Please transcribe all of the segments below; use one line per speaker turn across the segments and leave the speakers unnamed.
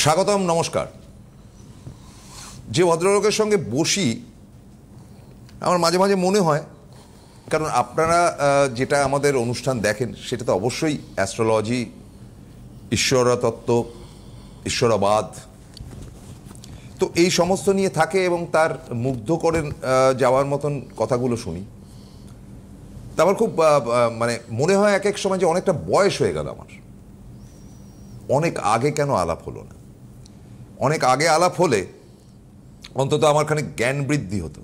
স্বাগতম, নমস্কার। যে ভদ্রলোকের সঙ্গে বসি আমার মাঝে মাঝে মনে হয়, কারণ আপনারা যেটা আমাদের অনুষ্ঠান দেখেন সেটা তো অবশ্যই অ্যাস্ট্রোলজি, ঈশ্বরতত্ত্ব, ঈশ্বরবাদ, তো এই সমস্ত নিয়ে থাকে এবং তার মুগ্ধ করেন যাওয়ার মতন কথাগুলো শুনি। তারপর খুব মানে মনে হয় এক এক সময় যে অনেকটা বয়স হয়ে গেল আমার, অনেক আগে কেন আলাপ হলো না। অনেক আগে আলাপ হলে অন্তত আমার খানিক জ্ঞান বৃদ্ধি হতো,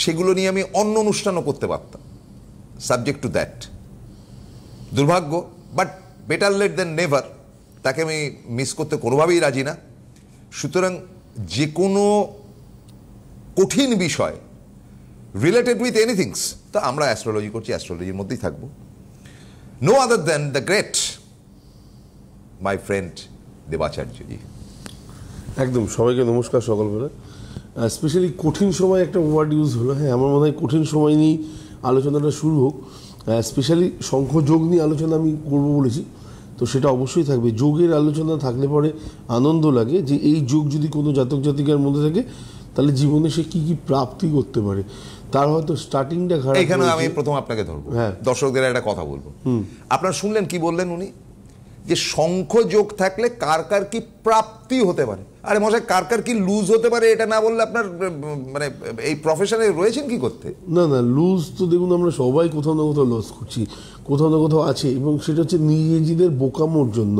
সেগুলো নিয়ে আমি অন্য অনুষ্ঠানও করতে পারতাম, সাবজেক্ট টু দ্যাট। দুর্ভাগ্য, but better late than never, তাকে আমি মিস করতে কোনোভাবেই রাজি না। সুতরাং যে কোনো কঠিন বিষয় রিলেটেড উইথ এনিথিংস, তা আমরা অ্যাস্ট্রোলজি করছি, অ্যাস্ট্রোলজির মধ্যেই থাকবো। No other than the great my friend দেবাচার্যজি।
একদম, সবাইকে নমস্কার সকালবেলা। স্পেশালি কঠিন সময় একটা ওয়ার্ড ইউজ হলো। হ্যাঁ, আমার মনে হয় কঠিন সময় নিয়েই আলোচনাটা শুরু হোক। স্পেশালি শঙ্খযোগ নিয়ে আলোচনা আমি করব বলেছি, তো সেটা অবশ্যই থাকবে। যোগের আলোচনা থাকলে পরে আনন্দ লাগে যে এই যোগ যদি কোনো জাতক জাতিকার মধ্যে থাকে তাহলে জীবনে সে কী কী প্রাপ্তি করতে পারে। তার হয়তো স্টার্টিংটা খারাপ।
এখানে আমি প্রথম আপনাকে ধরবো, হ্যাঁ, দর্শকদের একটা কথা বলবো। আপনারা শুনলেন কি বললেন উনি, যে শঙ্খযোগ থাকলে কার কার কি প্রাপ্তি হতে পারে। আরে মশাই, কার কার কি লুজ হতে পারে এটা না বললে আপনার মানে এই প্রফেশনে রয়েছেন কি করতে?
না না, লুজ তো দেখুন আমরা সবাই কোথাও না কোথাও লস করছি, কোথাও না কোথাও আছে, এবং সেটা হচ্ছে নিজেদের বোকামোর জন্য।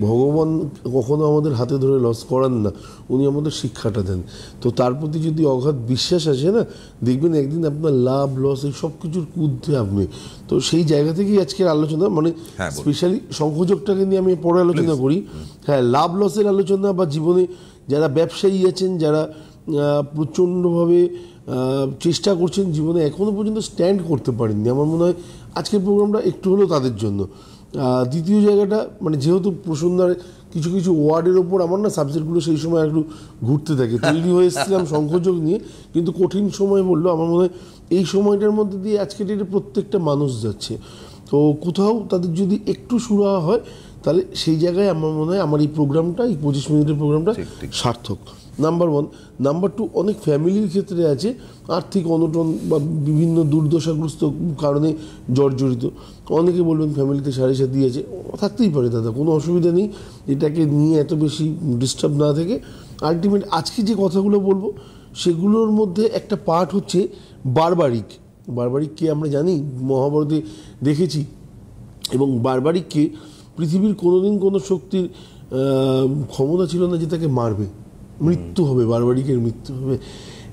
ভগবান কখনো আমাদের হাতে ধরে লস করান না, উনি আমাদের শিক্ষাটা দেন। তো তার প্রতি যদি অগাধ বিশ্বাস আসে না, দেখবেন একদিন আপনার লাভ লস এই সব কিছুর ঊর্ধ্বে আপনি। তো সেই জায়গা থেকেই আজকের আলোচনা, মানে স্পেশালি শঙ্খযোগটাকে নিয়ে আমি পরে আলোচনা করি। হ্যাঁ, লাভ লসের আলোচনা, বা জীবনে যারা ব্যবসায়ী আছেন, যারা প্রচণ্ডভাবে চেষ্টা করছেন জীবনে, এখনও পর্যন্ত স্ট্যান্ড করতে পারেননি, আমার মনে হয় আজকের প্রোগ্রামটা একটু হলেও তাদের জন্য। দ্বিতীয় জায়গাটা, মানে যেহেতু প্রসন্নার কিছু কিছু ওয়ার্ডের ওপর আমার না সাবজেক্টগুলো সেই সময় একটু ঘুরতে থাকে, তৈরি হয়ে এসেছিলাম শঙ্খযোগ নিয়ে, কিন্তু কঠিন সময় বললো। আমার মনে হয় এই সময়টার মধ্যে দিয়ে আজকের ডেটে প্রত্যেকটা মানুষ যাচ্ছে, তো কোথাও তাদের যদি একটু সুরাহা হয় তাহলে সেই জায়গায় আমার মনে হয় আমার এই প্রোগ্রামটা, এই 25 মিনিটের প্রোগ্রামটা সার্থক। নাম্বার 1। নাম্বার 2, অনেক ফ্যামিলির ক্ষেত্রে আছে আর্থিক অনটন বা বিভিন্ন দুর্দশাগ্রস্ত কারণে জর্জরিত। অনেকে বলবেন ফ্যামিলিতে সাড়ে সাথী আছে, থাকতেই পারে দাদা, কোনো অসুবিধা নেই, এটাকে নিয়ে এত বেশি ডিস্টার্ব না থেকে আলটিমেট আজকে যে কথাগুলো বলবো সেগুলোর মধ্যে একটা পার্ট হচ্ছে বারবারিক। বারবারিককে আমরা জানি, মহাভারতে দেখেছি, এবং বারবারিককে পৃথিবীর কোনোদিন কোনো শক্তির ক্ষমতা ছিল না যে তাকে মারবে, মৃত্যু হবে, বারবারিকের মৃত্যু হবে।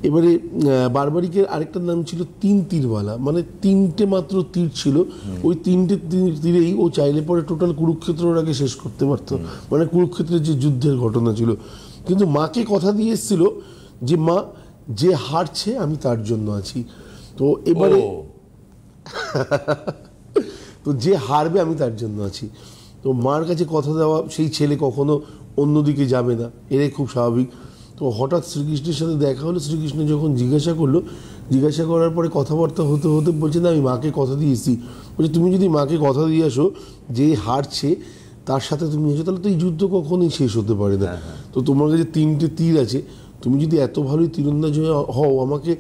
এবারে বারবারিকের আরেকটা নাম ছিল 3 তীরওয়ালা, মানে 3টে মাত্র তীর ছিল, ওই 3টে তীরেই ও চাইলে পরে টোটাল কুরুক্ষেত্রটাকে শেষ করতে পারতো, মানে কুরুক্ষেত্রের যে যুদ্ধের ঘটনা ছিল। কিন্তু মাকে কথা দিয়ে এসেছিল যে মা, যে হারছে আমি তার জন্য আছি। তো এবারে তো যে হারবে আমি তার জন্য আছি। তো মার কাছে কথা দেওয়া, সেই ছেলে কখনো অন্যদিকে যাবে না, এটাই খুব স্বাভাবিক। তো হঠাৎ শ্রীকৃষ্ণের সাথে দেখা হলো, শ্রীকৃষ্ণ যখন জিজ্ঞাসা করলো, জিজ্ঞাসা করার পরে কথাবার্তা হতে হতে বলছে না আমি মাকে কথা দিয়ে এসেছি। বলছে তুমি যদি মাকে কথা দিয়ে আসো যে হারছে তার সাথে তুমি এসো, তাহলে তো এই যুদ্ধ কখনোই শেষ হতে পারে না। তো তোমার কাছে 3টে তীর আছে, তুমি যদি এত ভালোই তীরন্দাজ হও, আমাকে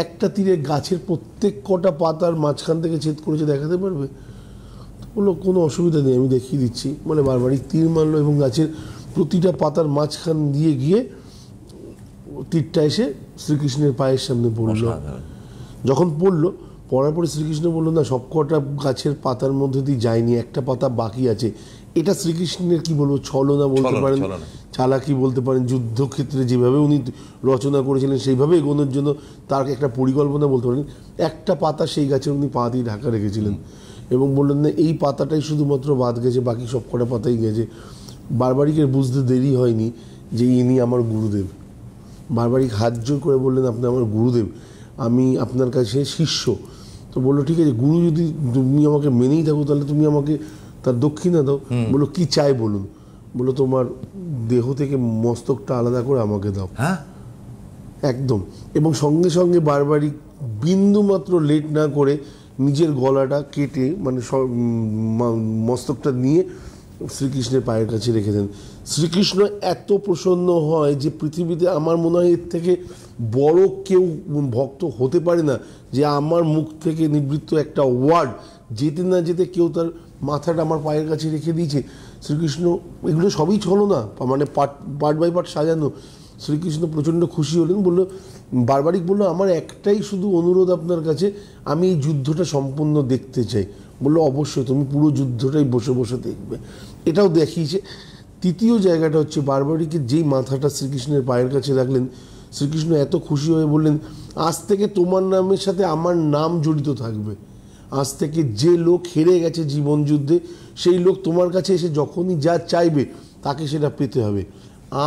একটা তীরে গাছের প্রত্যেক কটা পাতার মাঝখান থেকে ছেদ করেছে দেখাতে পারবে? বললো কোনো অসুবিধা নেই, আমি দেখিয়ে দিচ্ছি। মানে বারবারই তীর মারলো এবং গাছের প্রতিটা পাতার মাঝখান দিয়ে গিয়ে তীরটা এসে শ্রীকৃষ্ণের পায়ের সামনে পড়লো। যখন পড়লো, পড়ার পরে শ্রীকৃষ্ণ বললো না, সব কটা গাছের পাতার মধ্যে দিয়ে যায়নি, একটা পাতা বাকি আছে। এটা শ্রীকৃষ্ণের কি বলবো, ছলনা বলতে পারেন, চালাকি বলতে পারেন। যুদ্ধক্ষেত্রে যেভাবে উনি রচনা করেছিলেন সেইভাবে এগোনোর জন্য তার একটা পরিকল্পনা বলতে পারেন। একটা পাতা সেই গাছের উনি পা দিয়ে ঢাকা রেখেছিলেন এবং বললেন না এই পাতাটাই শুধুমাত্র বাদ গেছে, বাকি সব কটা পাতাই গেছে। বারবারিকের বুঝতে দেরি হয়নি যে ইনি আমার গুরুদেব। বারবারিক হাত জোর করে বললেন আপনি আমার গুরুদেব, আমি আপনার কাছে শিষ্য। তো বললো ঠিক আছে, গুরু যদি তুমি আমাকে মেনেই থাকো তাহলে তুমি আমাকে তার দক্ষিণা দাও। বললো কি চাই বলুন? বললো তোমার দেহ থেকে মস্তকটা আলাদা করে আমাকে দাও।
হ্যাঁ,
একদম। এবং সঙ্গে সঙ্গে বারবারিক বিন্দু মাত্র লেট না করে নিজের গলাটা কেটে, মানে মস্তকটা নিয়ে শ্রীকৃষ্ণের পায়ের কাছে রেখে দেন। শ্রীকৃষ্ণ এত প্রসন্ন হয় যে পৃথিবীতে আমার মনে হয় এর থেকে বড় কেউ ভক্ত হতে পারে না, যে আমার মুখ থেকে নিবৃত্ত একটা ওয়ার্ড যেতে না যেতে কেউ তার মাথাটা আমার পায়ের কাছে রেখে দিয়েছে। শ্রীকৃষ্ণ এগুলো সবই ছলনা, মানে পার্ট বাই পার্ট সাজানো। শ্রীকৃষ্ণ প্রচণ্ড খুশি হলেন, বললো বারবারিক বললো আমার একটাই শুধু অনুরোধ আপনার কাছে, আমি এই যুদ্ধটা সম্পূর্ণ দেখতে চাই। বললো অবশ্যই, তুমি পুরো যুদ্ধটাই বসে বসে দেখবে। এটাও দেখিয়েছে। তৃতীয় জায়গাটা হচ্ছে বারবারিকে যেই মাথাটা শ্রীকৃষ্ণের পায়ের কাছে রাখলেন, শ্রীকৃষ্ণ এত খুশি হয়ে বললেন আজ থেকে তোমার নামের সাথে আমার নাম জড়িত থাকবে। আজ থেকে যে লোক হেরে গেছে জীবন যুদ্ধে, সেই লোক তোমার কাছে এসে যখনই যা চাইবে তাকে সেটা পেতে হবে।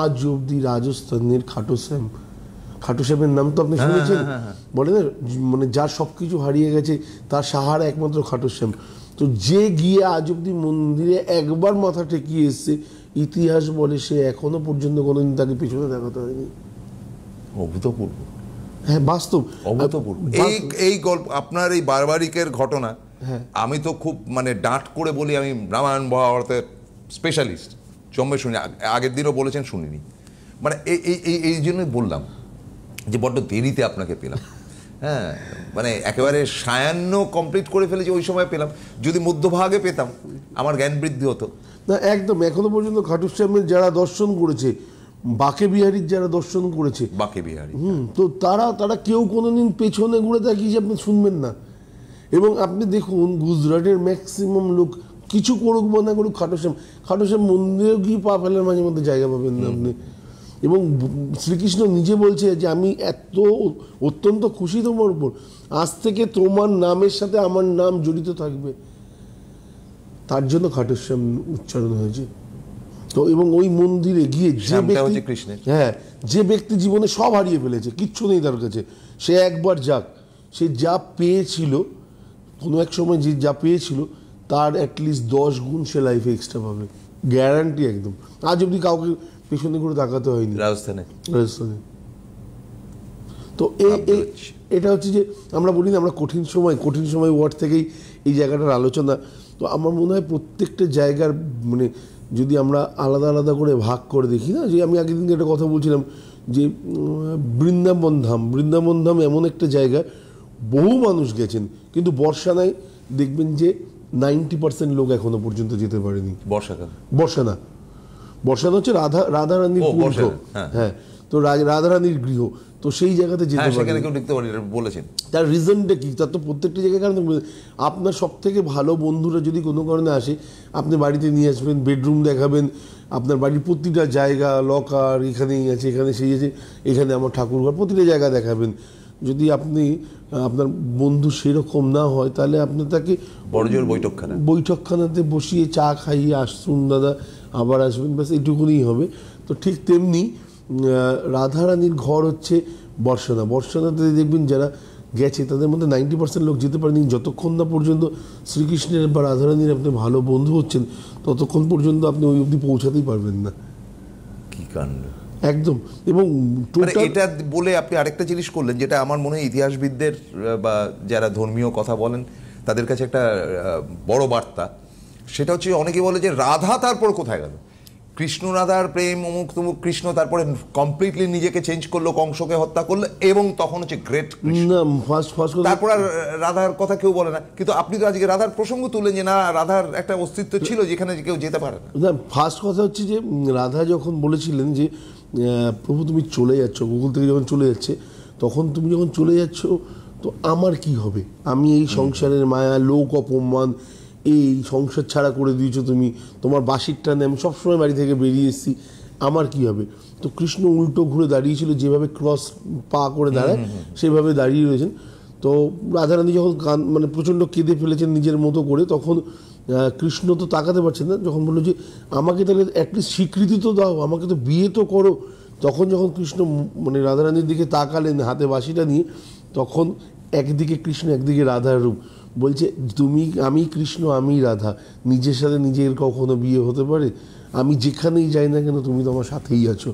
আজ অবধি রাজস্থানের খাটুশ্যামের নাম তো আপনি শুনেছেন, বলে না মানে যার সব কিছু হারিয়ে গেছে তার সাহারা একমাত্র খাটুশ্যাম। তো যে গিয়ে আজ অবধি মন্দিরে একবার মাথা টেকিয়ে এসছে, ইতিহাস বলে সে এখনো পর্যন্ত কোনোদিন তাকে পিছনে দেখাতে হয়নি।
অভূতপূর্ব।
হ্যাঁ, বাস্তব,
অভূতপূর্ব। এই গল্প আপনার এই বারবারিকের ঘটনা, আমি তো খুব মানে ডাঁট করে বলি, আমি রামায়ণ মহাভারতের স্পেশালিস্ট, জন্মে শুনি, আগের দিনও বলেছেন শুনিনি। মানে এই জন্যই বললাম যে বড্ড দেরিতে আপনাকে পেলাম। হ্যাঁ, মানে একেবারে সায়ান্ন কমপ্লিট করে ফেলেছি, ওই সময় পেলাম। যদি মধ্যভাগে পেতাম আমার জ্ঞান বৃদ্ধি হতো।
না একদম, এখনো পর্যন্ত খাটুশ্যামের যারা দর্শন করেছে, বাঁকে বিহারীর যারা দর্শন করেছে,
বাঁকে বিহারী,
তো তারা কেউ কোনোদিন পেছনে ঘুরে তাকিয়েছে আপনি শুনবেন না। এবং আপনি দেখুন গুজরাটের ম্যাক্সিমাম লোক কিছু করুক বা না করুক, খাটুশ্যাম মন্দিরেও গিয়ে পা ফেলার মাঝে মধ্যে জায়গা পাবেন না আপনি। এবং শ্রীকৃষ্ণ নিজে বলছে যে আমি অত্যন্ত খুশি তোমার উপর, আজ থেকে তোমার নামের সাথে আমার নাম জড়িত থাকবে। তার জন্য খাটুশ্যাম উচ্চারণ হয়েছে। তো এবং ওই মন্দিরে গিয়ে যে ব্যক্তি জীবনে সব হারিয়ে ফেলেছে, কিচ্ছু নেই তার কাছে, সে একবার যাক, সে যা পেয়েছিল কোনো এক সময়, যে যা পেয়েছিল তার অ্যাটলিস্ট 10 গুণ সে লাইফে এক্সট্রা পাবে, গ্যারান্টি একদম। আজ অব্দি কাউকে পেছনে করে তাকাতে হয়নি রাজস্থানে। তো এটা হচ্ছে যে আমরা বলি না, আমরা কঠিন সময় ওয়ার্ড থেকেই এই জায়গাটার আলোচনা। তো আমার মনে হয় প্রত্যেকটা জায়গার মানে যদি আমরা আলাদা আলাদা করে ভাগ করে দেখি না, যে আমি আগের দিন একটা কথা বলছিলাম যে বৃন্দাবন ধাম এমন একটা জায়গা বহু মানুষ গেছেন, কিন্তু বর্ষানায় দেখবেন যে 90% লোক এখনো পর্যন্ত যেতে পারেনি। বর্ষানা হচ্ছে রাধারানীর কুণ্ঠ, হ্যাঁ, তো রাধারানীর গৃহ, তো সেই জায়গাতে যেতে
বলেছেন।
তার রিজনটা কি? তার তো প্রত্যেকটা জায়গায় কারণ আপনার সব থেকে ভালো বন্ধুরা যদি কোনো কারণে আসে, আপনি বাড়িতে নিয়ে আসবেন, বেডরুম দেখাবেন, আপনার বাড়ির প্রতিটা জায়গা, লকার এখানেই আছে, এখানে সেই আছে, এখানে আমার ঠাকুরঘর, প্রতিটা জায়গা দেখাবেন। যদি আপনার বন্ধু সেরকম না হয়, তাহলে আপনি তাকে
বড়জোর
বৈঠকখানাতে বসিয়ে চা খাইয়ে আসুন দাদা, আবার আসবেন, ব্যাস এইটুকুনি হবে। তো ঠিক তেমনি রাধারানীর ঘর হচ্ছে বর্ষানাতে দেখবেন যারা গেছে তাদের মধ্যে 90% লোক যেতে পারেনি, যতক্ষণ না পর্যন্ত শ্রীকৃষ্ণের বা রাধারানীর আপনি ভালো বন্ধু হচ্ছেন, ততক্ষণ পর্যন্ত আপনি ওই অবধি পৌঁছাতেই পারবেন না।
কি কাণ্ড
একদম। এবং
এটা বলে আপনি আরেকটা জিনিস করলেন, যেটা আমার মনে হয় ইতিহাসবিদদের বা যারা ধর্মীয় কথা বলেন তাদের কাছে একটা বড় বার্তা। সেটা হচ্ছে অনেকে বলে যে রাধা তারপর কোথায় গেল, কৃষ্ণ রাধার প্রেম অমুক তমুক, কৃষ্ণ তারপরে কমপ্লিটলি নিজেকে চেঞ্জ করলো, কংসকে হত্যা করলো, এবং তখন হচ্ছে গ্রেট কৃষ্ণ, তারপর আর রাধার কথা কেউ বলে না। কিন্তু আপনি তো আজকে রাধার প্রসঙ্গ তুললেন যে না, রাধার একটা অস্তিত্ব ছিল যেখানে কেউ যেতে পারে না।
ফার্স্ট কথা হচ্ছে যে রাধা যখন বলেছিলেন যে প্রভু তুমি চলে যাচ্ছ, গোকুল থেকে যখন চলে যাচ্ছে, তখন তুমি যখন চলে যাচ্ছ তো আমার কি হবে, আমি এই সংসারের মায়া, লোক অপমান, এই সংসার ছাড়া করে দিয়েছো তুমি, তোমার বাঁশির টানে আমি সবসময় বাড়ি থেকে বেরিয়ে এসেছি, আমার কি হবে। তো কৃষ্ণ উল্টো ঘুরে দাঁড়িয়েছিল, যেভাবে ক্রস পা করে দাঁড়ায় সেভাবে দাঁড়িয়ে রয়েছেন। তো রাধারানী যখন মানে প্রচণ্ড কেঁদে ফেলেছেন নিজের মতো করে, তখন কৃষ্ণ তো তাকাতে পারছেন না, যখন বললো যে আমাকে তাহলে অ্যাটলিস্ট স্বীকৃতি তো দাও, আমাকে তো বিয়ে তো করো। তখন যখন কৃষ্ণ মানে রাধারানীর দিকে তাকালেন হাতে বাঁশিটা নিয়ে, তখন একদিকে কৃষ্ণ একদিকে রাধার রূপ, বলছে আমি কৃষ্ণ আমি রাধা, নিজের সাথে নিজের কখনো বিয়ে হতে পারে? আমি যেখানেই যাই না কেন তুমি তো আমার সাথেই আছো।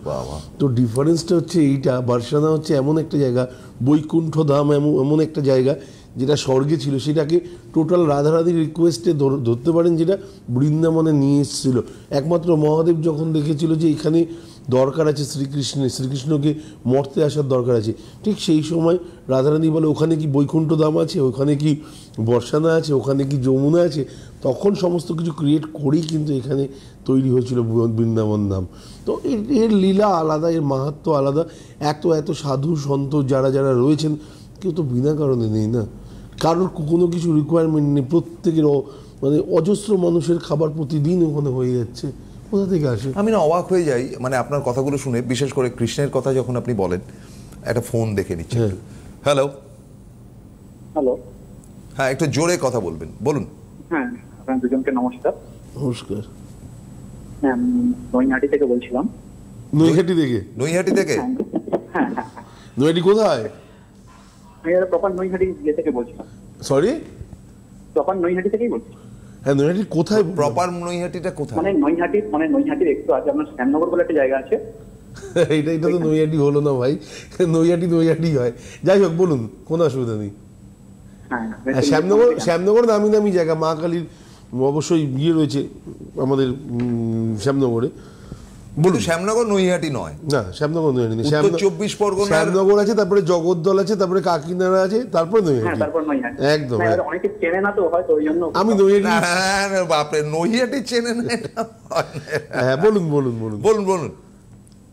তো ডিফারেন্সটা হচ্ছে এইটা, বর্ষানা হচ্ছে এমন একটা জায়গা, বৈকুণ্ঠ ধাম এমন একটা জায়গা যেটা স্বর্গে ছিল সেটাকে টোটাল রাধারাধির রিকোয়েস্টে ধরতে পারেন, যেটা বৃন্দাবনে নিয়ে এসেছিল। একমাত্র মহাদেব যখন দেখেছিল যে এখানে দরকার আছে শ্রীকৃষ্ণকে মর্তে আসার দরকার আছে, ঠিক সেই সময় রাধারানী বলে ওখানে কি বৈকুণ্ঠ ধাম আছে, ওখানে কি বর্ষানা আছে, ওখানে কি যমুনা আছে। তখন সমস্ত কিছু ক্রিয়েট করেই কিন্তু এখানে তৈরি হয়েছিল বৃন্দাবন ধাম। তো এর লীলা আলাদা, এর মাহাত্ম্য আলাদা। এত এত সাধু সন্ত যারা যারা রয়েছেন, কেউ তো বিনা কারণে নেই না, কারোর কোনো কিছু রিকোয়ারমেন্ট নেই। প্রত্যেকের মানে অজস্র মানুষের খাবার প্রতিদিন ওখানে হয়ে যাচ্ছে, কোথা থেকে আসে?
আমি না অবাক হয়ে যাই মানে আপনার কথাগুলো শুনে, বিশেষ করে কৃষ্ণের কথা যখন আপনি বলেন। একটা ফোন দেখে নিচ্ছি। হ্যালো
হ্যালো,
হ্যাঁ, একটু জোরে কথা বলবেন, বলুন।
হ্যাঁ আপনার দুজনকে নমস্কার।
নমস্কার।
হ্যাঁ, আমি নৈহাটি থেকে বলছিলাম।
নৈহাটি থেকে?
নৈহাটি থেকে?
হ্যাঁ হ্যাঁ হ্যাঁ,
নৈহাটি কোথায়?
আমি প্রপার নৈহাটি থেকে বলছিলাম।
সরি,
প্রপার নৈহাটি থেকেই বলছি।
হ্যাঁ নৈহাটি কোথায়?
প্রপার নৈহাটিটা কোথায়?
মানে নৈহাটির একটু আছে, আপনার শ্যামনগর বলে একটা জায়গা আছে।
এটা তো নৈহাটি হলো না ভাই, নৈহাটি হয়। যাই হোক, বলুন, কোনো অসুবিধা নেই।
হ্যাঁ,
শ্যামনগর নামি নামি জায়গা, মা কালীর অবশ্যই ইয়ে রয়েছে আমাদের শ্যামনগরে।
বলুন। শ্যামনগর নৈহাটি নয়?
না, শ্যামনগর নৈহাটি নেই।
উত্তর 24 পরগনার
শ্যামনগর আছে, তারপরে জগদ্দল আছে, তারপরে কাকিনাড়া আছে, তারপরে নৈহাটি। একদম।
অনেকে চেনে না তো, হয়তো ওই জন্য
আমি নৈহাটি।
বাপরে, নৈহাটি চেনে না এটা?
হ্যাঁ, বলুন বলুন বলুন
বলুন বলুন,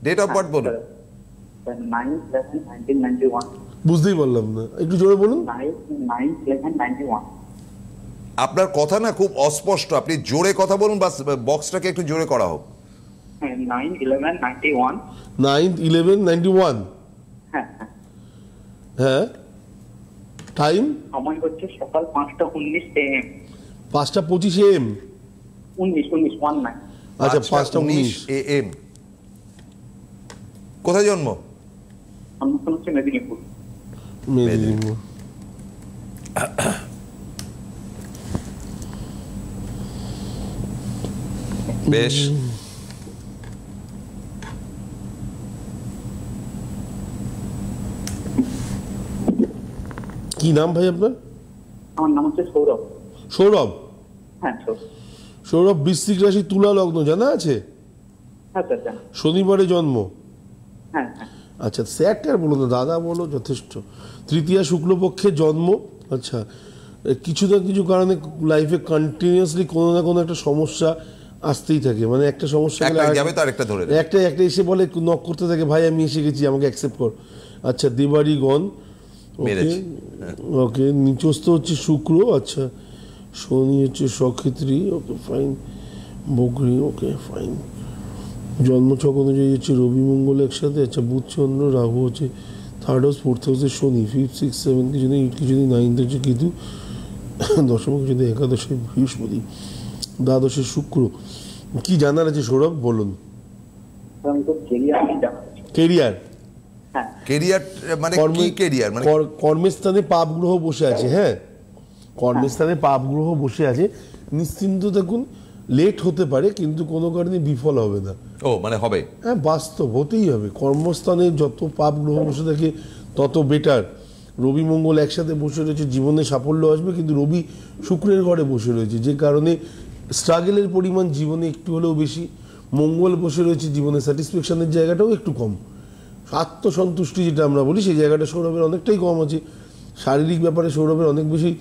ডেট অফ বার্থ বলুন।
9/11/1991।
বুঝতেই পারলাম না, একটু জোরে বলুন।
9/11/91।
আপনার কথা না খুব অস্পষ্ট, আপনি জোরে কথা বলুন, বাস বক্সটাকে একটু জোরে করা হোক।
9/11/91।
9/11/91।
হ্যাঁ
হ্যাঁ, টাইম?
সময় হচ্ছে সকাল 5:19 AM।
5:25 AM?
19।
আচ্ছা, 5:19
AM। কোথায় জন্ম?
আমার হচ্ছে মেদিনীপুর।
মেদিনীপুর।
বেশ।
কি নাম ভাই আপনার?
আমার নাম হচ্ছে সৌরভ।
সৌরভ?
হ্যাঁ
সৌরভ বৃশ্চিক রাশি, তুলা লগ্ন, জানা আছে?
হ্যাঁ স্যার।
শনিবারে জন্ম?
হ্যাঁ।
আচ্ছা, স্যারটা বলো না, দাদা বলো, যথেষ্ট। তৃতীয়া শুক্লপক্ষে জন্ম। আচ্ছা, কিছু না কিছু কারণে লাইফে কন্টিনিউয়াসলি কোনো না কোনো একটা সমস্যা আসতেই থাকে, মানে একটা সমস্যা একটা এসে বলে, নক করতে থাকে, ভাই আমি এসে গেছি, আমাকে অ্যাকসেপ্ট কর। আচ্ছা, দেবারি গণ। ওকে, নিচস্থ হচ্ছে শুক্র। আচ্ছা, শনি হচ্ছে সক্ষেত্রী। Okay fine. বকরি। Okay fine. জন্মছক অনুযায়ী হচ্ছে রবি মঙ্গল একসাথে। আচ্ছা, বুধ চন্দ্র রাহু হচ্ছে 3rd হাউস, 4th হাউসে শনি, 5th 6th 7th কিছু নেই, 8 কিছু নেই, 9th হচ্ছে কেতু, দশম কিছু নেই, একাদশে বৃহস্পতি, দ্বাদশে শুক্র। কি জানার আছে সৌরভ, বলুন। কেরিয়ার?
কেরিয়ার মানে কি কেরিয়ার? মানে
কর্মস্থানে পাপ গ্রহ বসে আছে। হ্যাঁ, কর্মস্থানে পাপ গ্রহ বসে আছে, নিশ্চিন্ত দেখুন। লেট হতে পারে কিন্তু কোনো কারণে বিফল হবে না।
ও মানে হবে?
হ্যাঁ, বাস্তব হতেই হবে। কর্মস্থানে যত পাপ গ্রহ বসে থাকে তত বেটার। রবি মঙ্গল একসাথে বসে রয়েছে, জীবনে সাফল্য আসবে, কিন্তু রবি শুক্রের ঘরে বসে রয়েছে, যে কারণে স্ট্রাগলের পরিমাণ জীবনে একটু হলেও বেশি। মঙ্গল বসে রয়েছে, জীবনে স্যাটিসফ্যাকশনের জায়গাটাও একটু কম। আত্মসন্তুষ্টি যেটা আমরা বলি, সেই জায়গাটা সৌরভের অনেকটাই কম আছে। শারীরিক ব্যাপারে সৌরভের অনেক বেশি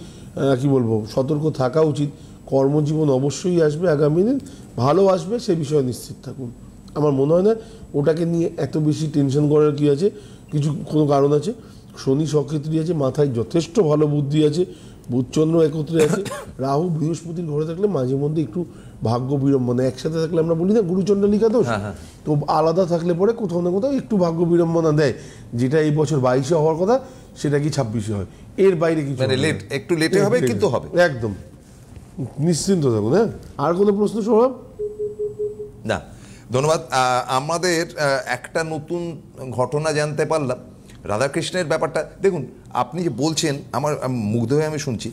কি বলবো, সতর্ক থাকা উচিত। কর্মজীবন অবশ্যই আসবে আগামী দিন, ভালো আসবে, সে বিষয়ে নিশ্চিত থাকুন। আমার মনে হয় না ওটাকে নিয়ে এত বেশি টেনশন করার কি আছে, কোনো কারণ আছে। শনি সক্ষেত্রী আছে, মাথায় যথেষ্ট ভালো বুদ্ধি আছে, বুধচন্দ্র একত্রে আছে, রাহু বৃহস্পতির ঘরে থাকলে মাঝে মধ্যে একটু ভাগ্য বিড়ম্বনা। একসাথে থাকলে আমরা বলি না গুরুচন্ডালিকা দোষ, তো আলাদা থাকলে পরে কোথাও না কোথাও একটু ভাগ্য বিড়ম্বনা দেয়। যেটা এই বছর 22-এ হওয়ার কথা, সেটা কি 26-এ হয়, এর বাইরে কিছু
একটু লেটে হবে, কিন্তু হবে
একদম নিশ্চিন্ত থাকুন। হ্যাঁ, আর কোনো প্রশ্ন সৌরভ?
না, ধন্যবাদ। আমাদের একটা নতুন ঘটনা জানতে পারলাম রাধাকৃষ্ণের ব্যাপারটা। দেখুন, আপনি যে বলছেন, আমার মুগ্ধ হয়ে আমি শুনছি।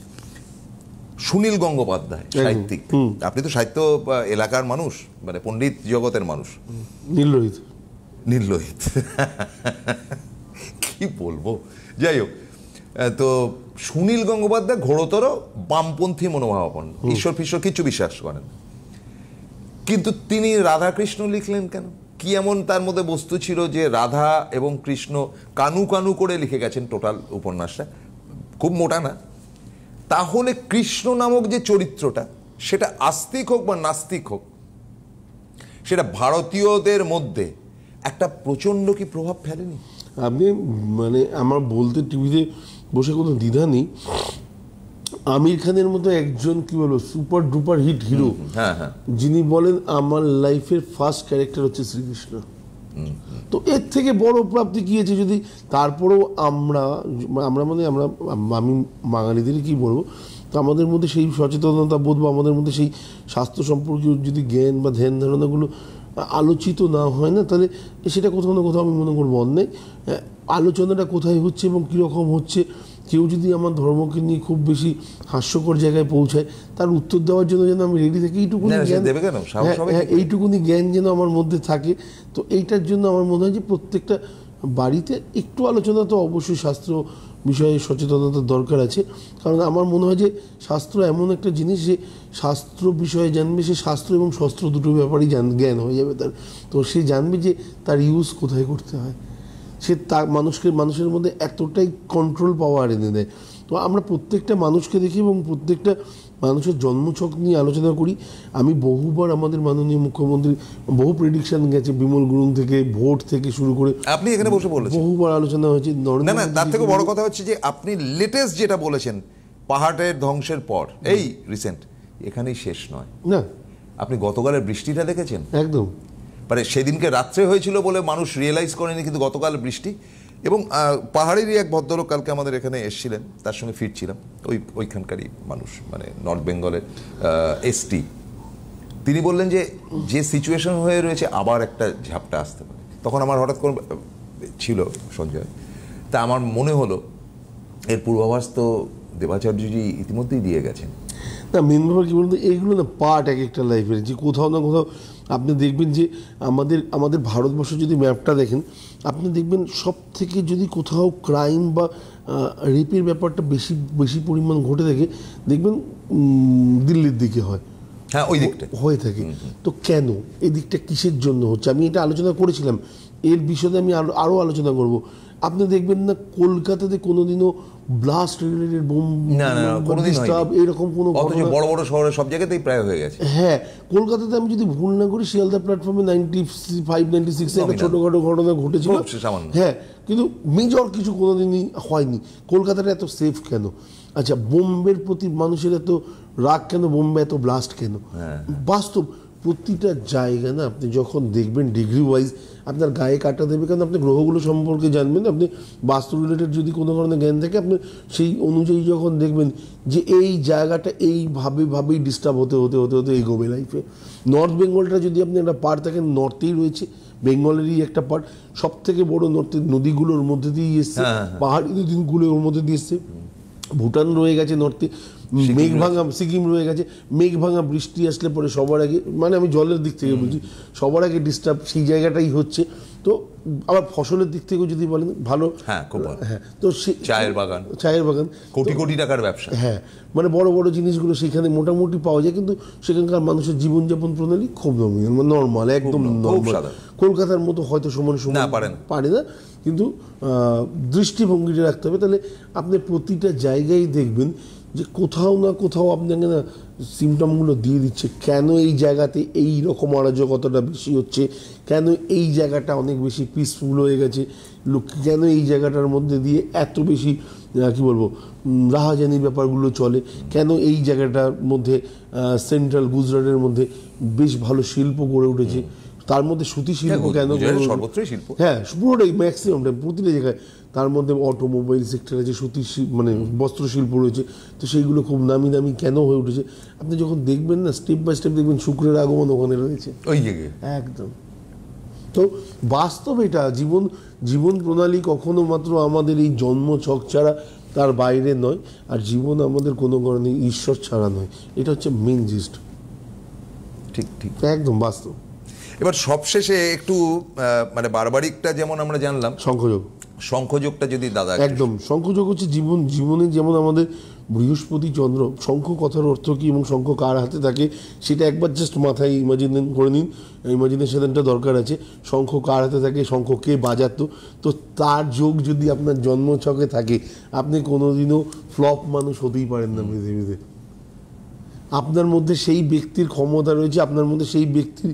সুনীল গঙ্গোপাধ্যায় সাহিত্যিক, আপনি তো সাহিত্য এলাকার মানুষ, মানে পণ্ডিত জগতের মানুষ।
নীললোহিত
কি বলবো, যাই হোক, তো সুনীল গঙ্গোপাধ্যায় ঘোরতর বামপন্থী মনোভাবাপন্ন, ঈশ্বর ফিশ্বর কিছু বিশ্বাস করেন, কিন্তু তিনি রাধাকৃষ্ণ লিখলেন কেন? কি এমন তার মধ্যে বস্তু ছিল যে রাধা এবং কৃষ্ণ কানু কানু করে লিখে গেছেন টোটাল উপন্যাসটা, খুব মোটা না। তাহলে কৃষ্ণ নামক যে চরিত্রটা, সেটা আস্তিক হোক বা নাস্তিক হোক, সেটা ভারতীয়দের মধ্যে একটা প্রচণ্ড কি প্রভাব ফেলেনি?
আপনি মানে আমার বলতে টিভিতে বসে কোনো দ্বিধা নেই, আমির খানের মতো একজন কি বলবো সুপার ডুপার হিট হিরো, যিনি বলেন আমার লাইফের ফার্স্ট ক্যারেক্টার হচ্ছে শ্রীকৃষ্ণ, তো এর থেকে বড় প্রাপ্তি কি আছে? যদি তারপরেও আমরা মানে আমি বাঙালিদেরই কি বলবো, তো আমাদের মধ্যে সেই সচেতনতা বোধ বা আমাদের মধ্যে সেই স্বাস্থ্য সম্পর্কীয় যদি জ্ঞান বা ধ্যান ধারণাগুলো আলোচিত না হয় না, তাহলে সেটা কোথাও না কোথাও আমি মনে করবো অন্যায়। আলোচনাটা কোথায় হচ্ছে এবং কীরকম হচ্ছে, কেউ যদি আমার ধর্মকে নিয়ে খুব বেশি হাস্যকর জায়গায় পৌঁছায়, তার উত্তর দেওয়ার জন্য যেন আমি রেডি থাকি, এইটুকুনি জ্ঞান যেন আমার মধ্যে থাকে। তো এইটার জন্য আমার মনে হয় যে প্রত্যেকটা বাড়িতে একটু আলোচনা তো অবশ্যই শাস্ত্র বিষয়ে সচেতনতার দরকার আছে, কারণ আমার মনে হয় যে শাস্ত্র এমন একটা জিনিস যে শাস্ত্র বিষয়ে জানবে, সে শাস্ত্র এবং শস্ত্র দুটো ব্যাপারই জ্ঞান হয়ে যাবে তার। তো সে জানবে যে তার ইউজ কোথায় করতে হয়, সে তার মানুষের মধ্যে এতটাই কন্ট্রোল পাওয়ার এনে দেয়। তো আমরা প্রত্যেকটা মানুষকে দেখি এবং প্রত্যেকটা মানুষের জন্মছক নিয়ে আলোচনা করি। আমি বহুবার আমাদের মাননীয় মুখ্যমন্ত্রী বহু প্রেডিকশন গেছে, বিমল গুরুং থেকে ভোট থেকে শুরু করে
আপনি এখানে বসে বলেছেন,
বহুবার আলোচনা হয়েছে।
না, তার থেকে বড় কথা হচ্ছে যে আপনি লেটেস্ট যেটা বলেছেন পাহাড়ের ধ্বংসের পর, এই রিসেন্ট, এখানেই শেষ নয়
না।
আপনি গতকালের বৃষ্টিটা দেখেছেন?
একদম,
মানে সেদিনকে রাত্রে হয়েছিল বলে মানুষ রিয়েলাইজ করেনি, কিন্তু গতকাল বৃষ্টি। এবং পাহাড়েরই এক ভদ্রলোক কালকে আমাদের এখানে এসেছিলেন, তার সঙ্গে ফিরছিলাম, ওইখানকারই মানুষ, মানে নর্থ বেঙ্গলের এসটি। তিনি বললেন যে সিচুয়েশন হয়ে রয়েছে আবার একটা ঝাপটা আসতে পারে। তখন আমার হঠাৎ করে ছিল সঞ্জয়, তা আমার মনে হলো এর পূর্বাভাস তো দেবাচার্যজি ইতিমধ্যেই দিয়ে গেছেন।
না, মেন ব্যাপার কী বলতো, এইগুলো না পার্ট এক একটা লাইফের, যে কোথাও না কোথাও আপনি দেখবেন যে আমাদের ভারতবর্ষ যদি ম্যাপটা দেখেন, আপনি দেখবেন সব থেকে যদি কোথাও ক্রাইম বা রেপের ব্যাপারটা বেশি পরিমাণ ঘটে থাকে, দেখবেন দিল্লির দিকে হয়।
হ্যাঁ, ওই দিকটা
হয়ে থাকে। তো কেন এই দিকটা কিসের জন্য হচ্ছে, আমি এটা আলোচনা করেছিলাম, এর বিষয়ে আমি আরও আলোচনা করব। আপনি দেখবেন না কলকাতাতে কোনোদিনও ব্লাস্ট রিলেটেড বোম ডিস্টার্ব এরকম কোনো ঘটনা,
বড় বড় শহরে সব জায়গাতেই প্রায় হয়ে গেছে।
হ্যাঁ, কলকাতাতে আমি যদি ভুল না করি শিয়ালদা প্ল্যাটফর্মে 95-96 একটা ছোটোখাটো ঘটনা ঘটেছিল, হ্যাঁ, কিন্তু মেজর কিছু কোনোদিনই হয়নি। কলকাতাটা এত সেফ কেন? আচ্ছা, বোম্বের প্রতি মানুষের এত রাগ কেন? বোম্বে এত ব্লাস্ট কেন? বাস্তব প্রতিটা জায়গা না আপনি যখন দেখবেন ডিগ্রি ওয়াইজ আপনার গায়ে কাটা দেবে, কারণ আপনি গ্রহগুলো সম্পর্কে জানবেন, আপনি বাস্তু রিলেটেড যদি কোনো ধরনের জ্ঞান থাকে, আপনি সেই অনুযায়ী যখন দেখবেন যে এই জায়গাটা এইভাবেই ডিস্টার্ব হতে হতে হতে হতে এগোবে লাইফে। নর্থ বেঙ্গলটা যদি আপনি একটা পার্ট থাকেন, নর্থেই রয়েছে, বেঙ্গলেরই একটা পার্ট, সব থেকে বড় নর্থের নদীগুলোর মধ্যে দিয়েই এসছে, পাহাড়ি নদীগুলো ওর মধ্যে দিয়ে এসছে, ভুটান রয়ে গেছে নর্থে, মেঘভাঙা সিকিম রয়ে গেছে। মেঘভাঙা বৃষ্টি আসলে পরে সবার আগে, মানে আমি জলের দিক থেকে বলছি, সবার আগে ডিস্টার্ব সেই জায়গাটাই হচ্ছে। তো আবার ফসলের দিক থেকেও যদি বলেন ভালো,
হ্যাঁ, খুব ভালো।
হ্যাঁ, তো চায়ের বাগান
কোটি কোটি টাকার ব্যবসা,
হ্যাঁ, মানে বড় বড় জিনিসগুলো সেখানে মোটামুটি পাওয়া যায়, কিন্তু সেখানকার মানুষের জীবনযাপন প্রণালী খুব নর্মাল, একদম নর্মাল। কলকাতার মতো হয়তো সমান পারে না, কিন্তু দৃষ্টিভঙ্গিটা রাখতে হবে। তাহলে আপনি প্রতিটা জায়গায় দেখবেন যে কোথাও না কোথাও আপনাকে না সিমটমগুলো দিয়ে দিচ্ছে, কেন এই জায়গাতে এই রকম অরাজকতাটা বেশি হচ্ছে, কেন এই জায়গাটা অনেক বেশি পিসফুল হয়ে গেছে, কেন এই জায়গাটার মধ্যে দিয়ে এত বেশি কি বলবো রাহাজানি ব্যাপারগুলো চলে, কেন এই জায়গাটার মধ্যে সেন্ট্রাল গুজরাটের মধ্যে বেশ ভালো শিল্প গড়ে উঠেছে, তার মধ্যে সুতি শিল্প কেন,
সর্বত্রই শিল্প,
হ্যাঁ পুরোটাই ম্যাক্সিমামটা প্রতিটা জায়গায়, তার মধ্যে অটোমোবাইল সেক্টর আছে, সুতি মানে বস্ত্র শিল্প রয়েছে, তো সেইগুলো খুব নামি দামি কেন হয়ে উঠেছে। আপনি যখন দেখবেন না স্টেপ বাই স্টেপ দেখবেন শুক্রের আগমন ওখানে রয়েছে
ওই জায়গায়
একদম। তো বাস্তব এটা জীবন প্রণালী কখনো মাত্র আমাদের এই জন্ম ছক ছাড়া তার বাইরে নয়, আর জীবন আমাদের কোনো কারণে ঈশ্বর ছাড়া নয়, এটা হচ্ছে মেন জিস্ট।
ঠিক ঠিক,
একদম বাস্তব।
এবার সবশেষে একটু মানে বারবারিকটা যেমন আমরা জানলাম,
শঙ্খযোগ,
শঙ্খযোগটা যদি দাদা
একদম শঙ্খযোগ হচ্ছে জীবনে যেমন আমাদের বৃহস্পতি চন্দ্র, শঙ্খ কথার অর্থ কি এবং শঙ্খ কার হাতে থাকে সেটা একবার জাস্ট মাথায় ইমাজিন করে নিন, ইমাজিনেশনটা দরকার আছে। শঙ্খ কার হাতে থাকে, শঙ্খ কে বাজাতো, তো তার যোগ যদি আপনার জন্মছকে থাকে আপনি কোনোদিনও ফ্লপ মানুষ হতেই পারেন না পৃথিবীতে। আপনার মধ্যে সেই ব্যক্তির ক্ষমতা রয়েছে, আপনার মধ্যে সেই ব্যক্তির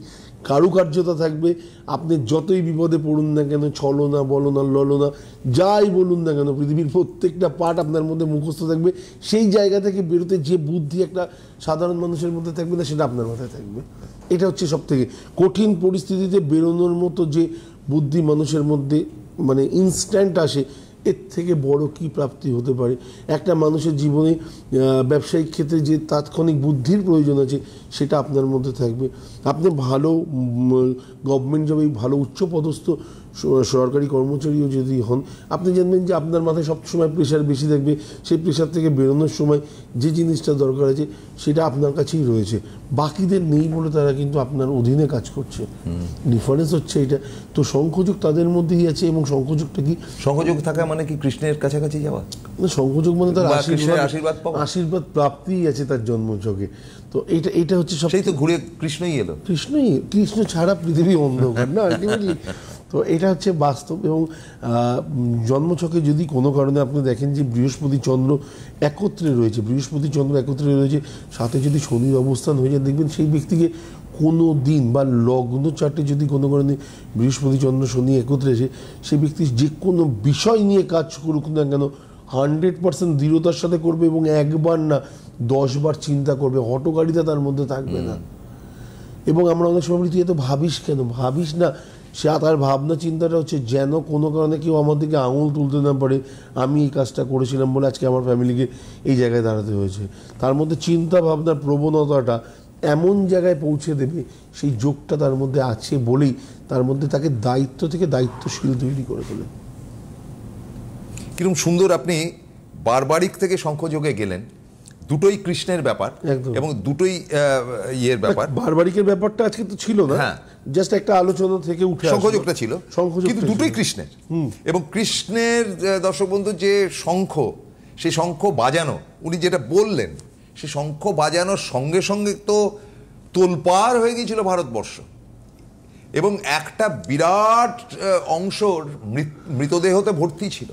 কারুকার্যতা থাকবে। আপনি যতই বিপদে পড়ুন না কেন, ছলনা বলনা ললনা যাই বলুন না কেন, পৃথিবীর প্রত্যেকটা পার্ট আপনার মধ্যে মুখস্থ থাকবে। সেই জায়গা থেকে বেরোতে যে বুদ্ধি একটা সাধারণ মানুষের মধ্যে থাকবে না, সেটা আপনার মাথায় থাকবে। এটা হচ্ছে সব থেকে কঠিন পরিস্থিতিতে বেরোনোর মতো যে বুদ্ধি মানুষের মধ্যে মানে ইনস্ট্যান্ট আসে, এর থেকে বড় কি প্রাপ্তি হতে পারে? একটা মানুষের জীবনে ব্যবসায়িক ক্ষেত্রে যে তাৎক্ষণিক বুদ্ধির প্রয়োজন আছে সেটা আপনার মধ্যে থাকবে। আপনি ভালো গভর্নমেন্ট জবে ভালো উচ্চপদস্থ সরকারি কর্মচারীও যদি হন, আপনি জানবেন যে আপনার মাথায় সবসময় প্রেশার বেশি থাকবে। সেই প্রেশার থেকে বেরোনোর সময় যে জিনিসটা দরকার আছে সেটা আপনার কাছেই রয়েছে, বাকিদের নেই বলে তারা কিন্তু আপনার অধীনে কাজ করছে। ডিফারেন্স হচ্ছে এটা। তো শঙ্খযোগ তাদের মধ্যেই আছে। এবং শঙ্খযোগটা কি?
শঙ্খযোগ থাকা মানে কি কৃষ্ণের কাছাকাছি যাওয়া?
শঙ্খযোগ মানে তার
আশীর্বাদ
আশীর্বাদ প্রাপ্তিই আছে তার জন্মযোগে। তো এটা হচ্ছে সব।
সেই তো ঘুরে কৃষ্ণই এলো।
কৃষ্ণ ছাড়া পৃথিবী অন্ধকার না আলটিমেটলি। তো এটা হচ্ছে বাস্তব। এবং জন্মছকে যদি কোনো কারণে আপনি দেখেন যে বৃহস্পতি চন্দ্র একত্রে রয়েছে, সাথে যদি শনির অবস্থান হয়ে যায়, দেখবেন সেই ব্যক্তিকে কোনো দিন বা লগ্ন চার্টে যদি কোনো কারণে বৃহস্পতি চন্দ্র শনি একত্রে এসে সেই ব্যক্তি যে কোনো বিষয় নিয়ে কাজ করুক না কেন 100% দৃঢ়তার সাথে করবে এবং একবার না 10 বার চিন্তা করবে, হঠকারিতা তার মধ্যে থাকবে না। এবং আমরা অনেক সময় বলি তুই এত ভাবিস কেন? ভাবিস না, সে তার ভাবনা চিন্তাটা হচ্ছে যেন কোনো কারণে কেউ আমার দিকে আঙুল তুলতে না পারে, আমি এই কাজটা করেছিলাম বলে আজকে আমার ফ্যামিলিকে এই জায়গায় দাঁড়াতে হয়েছে। তার মধ্যে চিন্তা ভাবনার প্রবণতাটা এমন জায়গায় পৌঁছে দেবে, সেই যোগটা তার মধ্যে আছে বলেই তার মধ্যে তাকে দায়িত্ব থেকে দায়িত্বশীল তৈরি করে তোলে।
কিরকম সুন্দর আপনি বারবারিক থেকে শঙ্খযোগে গেলেন। দুটোই কৃষ্ণের ব্যাপার এবং দুটোই ইয়ের ব্যাপার।
বারবারিকের ব্যাপারটা আজকে তো ছিল না, জাস্ট একটা আলোচনা থেকে উঠে
শঙ্খযোগটা ছিল, কিন্তু দুটোই কৃষ্ণের। এবং কৃষ্ণের দর্শক বন্ধু যে শঙ্খ, সেই শঙ্খ বাজানো, উনি যেটা বললেন, সেই শঙ্খ বাজানোর সঙ্গে সঙ্গে তো তোলপাড় হয়ে গিয়েছিল ভারতবর্ষ। এবং একটা বিরাট অংশ মৃতদেহতে ভর্তি ছিল।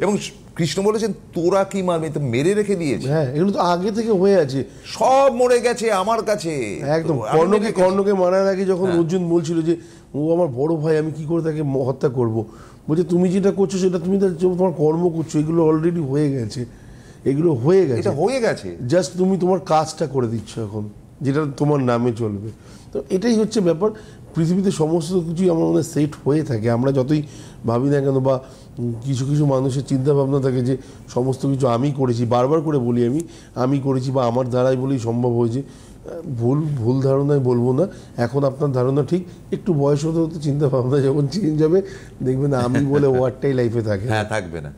এবং কৃষ্ণ বলেছেন তোরা কি মারবি, তো মেরে রেখে দিয়েছে।
হ্যাঁ, এগুলো তো আগে থেকে হয়ে আছে,
সব মরে গেছে আমার কাছে।
একদম কর্ণকে মারার আগে যখন অর্জুন বলছিল যে ও আমার বড় ভাই, আমি কি করে তাকে হত্যা করব, বলছে তুমি যেটা করছো সেটা তুমি তোমার কর্ম করছো, এগুলো অলরেডি হয়ে গেছে, এটা হয়ে গেছে, জাস্ট তুমি তোমার কাজটা করে দিচ্ছ এখন, যেটা তোমার নামে চলবে। তো এটাই হচ্ছে ব্যাপার। পৃথিবীতে সমস্ত কিছুই আমার মনে সেট হয়ে থাকে, আমরা যতই ভাবি না কেন, বা কিছু কিছু মানুষের চিন্তা ভাবনা থাকে যে সমস্ত কিছু আমি করেছি, বারবার করে বলি আমি করেছি বা আমার দ্বারাই বলেই সম্ভব হয়েছে। ভুল ধারণায় বলবো না, এখন আপনার ধারণা ঠিক, একটু বয়স হতে হতে চিন্তা ভাবনা যখন চেঞ্জ হবে দেখবেন আমি বলে ওয়ার্ডটাই লাইফে থাকে,
হ্যাঁ থাকবে না।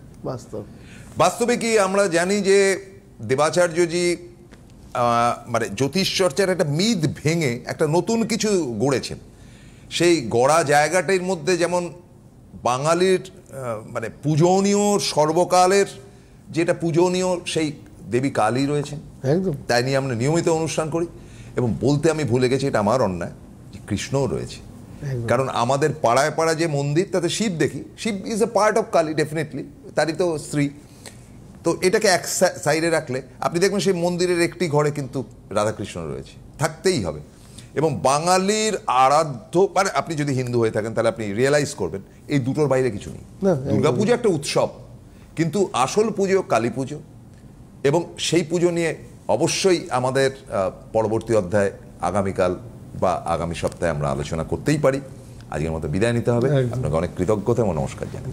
বাস্তবে
কি আমরা জানি যে দেবাচার্যজি মানে জ্যোতিষ চর্চার একটা মিথ ভেঙে একটা নতুন কিছু গড়েছেন। সেই গড়া জায়গাটার মধ্যে যেমন বাঙালির মানে পূজনীয় সর্বকালের যেটা পূজনীয় সেই দেবী কালী রয়েছেন, একদম তাই নিয়ে আমরা নিয়মিত অনুষ্ঠান করি। এবং বলতে আমি ভুলে গেছি, এটা আমার অন্যায়, যে কৃষ্ণও রয়েছে। কারণ আমাদের পাড়ায় পাড়ায় যে মন্দির, তাতে শিব দেখি, Shiva is a part of Kali definitely, তারই তো স্ত্রী। তো এটাকে এক সাইডে রাখলে আপনি দেখবেন সেই মন্দিরের একটি ঘরে কিন্তু রাধাকৃষ্ণ রয়েছে, থাকতেই হবে। এবং বাঙালির আরাধ্য, মানে আপনি যদি হিন্দু হয়ে থাকেন তাহলে আপনি রিয়েলাইজ করবেন এই দুটোর বাইরে কিছু নেই। দুর্গাপুজো একটা উৎসব, কিন্তু আসল পুজো কালী পুজো। এবং সেই পুজো নিয়ে অবশ্যই আমাদের পরবর্তী অধ্যায় আগামীকাল বা আগামী সপ্তাহে আমরা আলোচনা করতেই পারি। আজকের মতো বিদায় নিতে হবে। আপনাকে অনেক কৃতজ্ঞতা এবং নমস্কার জানাই।